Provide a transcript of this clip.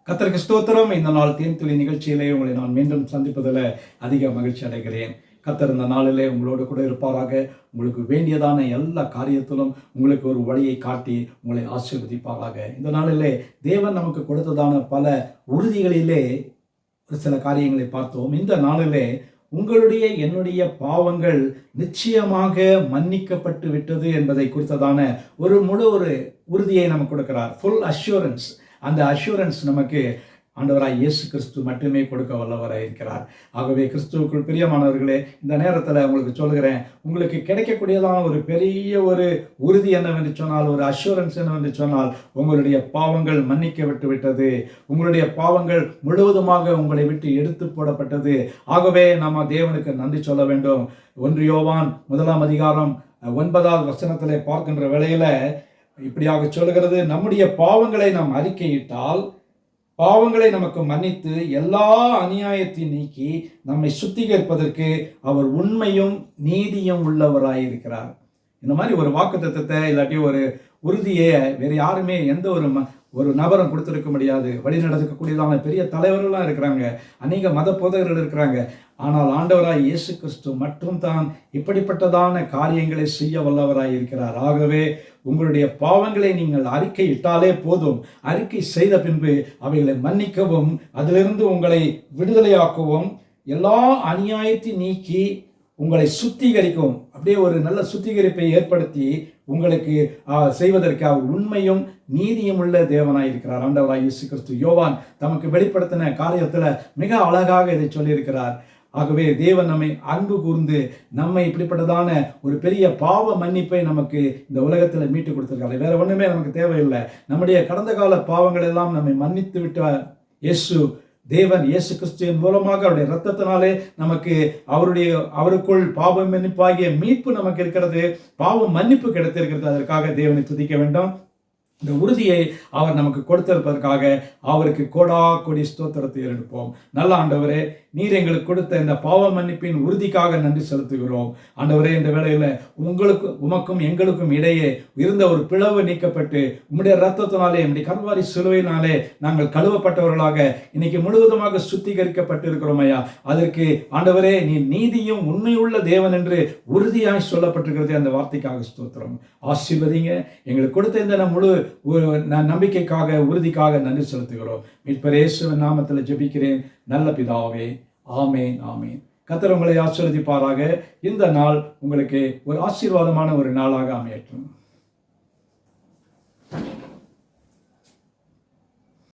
கர்த்தருக்கு ஸ்தோத்திரம். இந்த நாள் தேன்துளி நிகழ்ச்சியிலே உங்களை நான் மீண்டும் சந்திப்பதில் அதிக மகிழ்ச்சி அடைகிறேன். கர்த்தர் இந்த நாளிலே உங்களோடு கூட இருப்பாராக. உங்களுக்கு வேண்டியதான எல்லா காரியத்திலும் உங்களுக்கு ஒரு வழியை காட்டி உங்களை ஆசீர்வதிப்பாராக. இந்த நாளிலே தேவன் நமக்கு கொடுத்ததான பல உறுதிகளிலே ஒரு சில காரியங்களை பார்த்தோம். இந்த நாளிலே உங்களுடைய என்னுடைய பாவங்கள் நிச்சயமாக மன்னிக்கப்பட்டு விட்டது என்பதை குறித்ததான ஒரு உறுதியை நமக்கு கொடுக்கிறார். Full assurance. அந்த அஷ்யூரன்ஸ் நமக்கு ஆண்டவராய் இயேசு கிறிஸ்து மட்டுமே கொடுக்க வல்லவராய் இருக்கிறார். ஆகவே கிறிஸ்துவுக்குள் பிரியமானவர்களே, இந்த நேரத்தில் உங்களுக்கு சொல்கிறேன், உங்களுக்கு கிடைக்கக்கூடியதான ஒரு பெரிய ஒரு உறுதி என்னவென்று சொன்னால், ஒரு அஷ்யூரன்ஸ் என்னவென்று சொன்னால், உங்களுடைய பாவங்கள் மன்னிக்கப்பட்டு விட்டது. உங்களுடைய பாவங்கள் முழுவதுமாக உங்களை விட்டு எடுத்து போடப்பட்டது. ஆகவே நம்ம தேவனுக்கு நன்றி சொல்ல வேண்டும். 1 யோவான் 1 வசனத்திலே பார்க்கின்ற வேளையில இப்படியாக சொல்கிறது, நம்முடைய பாவங்களை நாம் அறிக்கையிட்டால் பாவங்களை நமக்கு மன்னித்து எல்லா அநியாயத்தையும் நீக்கி நம்மை சுத்திகரிப்பதற்கு அவர் உண்மையும் நீதியும் உள்ளவராயிருக்கிறார். இந்த மாதிரி ஒரு வாக்குத்தத்தத்தை இல்லாட்டி ஒரு உறுதியை வேறு யாருமே எந்த ஒரு நபரும் கொடுத்திருக்க முடியாது. வழி நடக்கக்கூடியதான பெரிய தலைவர்கள்லாம் இருக்கிறாங்க, அநேக மத போதகர்கள் இருக்கிறாங்க. ஆனால் ஆண்டவராய் இயேசு கிறிஸ்து மட்டும் தான் இப்படிப்பட்டதான காரியங்களை செய்ய வல்லவராய் இருக்கிறார். ஆகவே உங்களுடைய பாவங்களை நீங்கள் அறிக்கையிட்டாலே போதும். அறிக்கை செய்த பின்பு அவைகளை மன்னிக்கவும், அதிலிருந்து உங்களை விடுதலையாக்கவும், எல்லா அநியாயத்தை நீக்கி உங்களை சுத்திகரிக்கவும், அப்படியே ஒரு நல்ல சுத்திகரிப்பை ஏற்படுத்தி உங்களுக்கு செய்வதற்கு அவர் உண்மையும் நீதியும் உள்ள தேவனாய் இருக்கிறார். ஆண்டவராய் இயேசு கிறிஸ்து யோவான் தமக்கு வெளிப்படுத்தின காரியத்தில் மிக அழகாக இதை சொல்லியிருக்கிறார். ஆகவே தேவன் நம்மை அன்பு கூர்ந்து நம்மை இப்படிப்பட்டதான ஒரு பெரிய பாவ மன்னிப்பை நமக்கு இந்த உலகத்தில் மீட்டு கொடுத்திருக்காரு. வேற ஒண்ணுமே நமக்கு தேவையில்லை. நம்முடைய கடந்த கால பாவங்கள் எல்லாம் நம்மை மன்னித்து விட்ட தேவன் இயேசு கிறிஸ்துவின் மூலமாக அவருடைய இரத்தத்தினாலே நமக்கு அவருக்குள் பாவ மன்னிப்பாகிய மீட்பு நமக்கு இருக்கிறது, பாவ மன்னிப்பு கிடைத்திருக்கிறது. அதற்காக தேவனை துதிக்க வேண்டும். இந்த உறுதியை அவர் நமக்கு கொடுத்திருப்பதற்காக அவருக்கு கோடா கோடி ஸ்தோத்திரத்தை எடுப்போம். நல்ல ஆண்டவரே, நீர் எங்களுக்கு கொடுத்த இந்த பாவ மன்னிப்பின் உறுதிக்காக நன்றி செலுத்துகிறோம். ஆண்டவரே, இந்த வேளையில் உமக்கும் எங்களுக்கும் இடையே இருந்த ஒரு பிளவு நீக்கப்பட்டு உம்முடைய இரத்தத்தினாலே, உம்முடைய கல்வாரி சிலுவையினாலே நாங்கள் கழுவப்பட்டவர்களாக இன்னைக்கு முழுவதுமாக சுத்திகரிக்கப்பட்டு இருக்கிறோம் ஐயா. அதற்கு ஆண்டவரே, நீ நீதியும் உண்மையுள்ள தேவன் என்று உறுதியாய் சொல்லப்பட்டிருக்கிறது. அந்த வார்த்தைக்காக ஸ்தோத்திரம். ஆசீர்வதிங்க. எங்களுக்கு கொடுத்த இந்த முழு நம்பிக்கைக்காக உறுதிக்காக நன்றி செலுத்துகிறோம். மீட்பர் இயேசுவின் நாமத்தில் ஜெபிக்கிறேன் நல்ல பிதாவே. ஆமேன், ஆமேன். கர்த்தர் உங்களை ஆசீர்வதிப்பாராக. இந்த நாள் உங்களுக்கு ஒரு ஆசீர்வாதமான ஒரு நாளாக அமையட்டும்.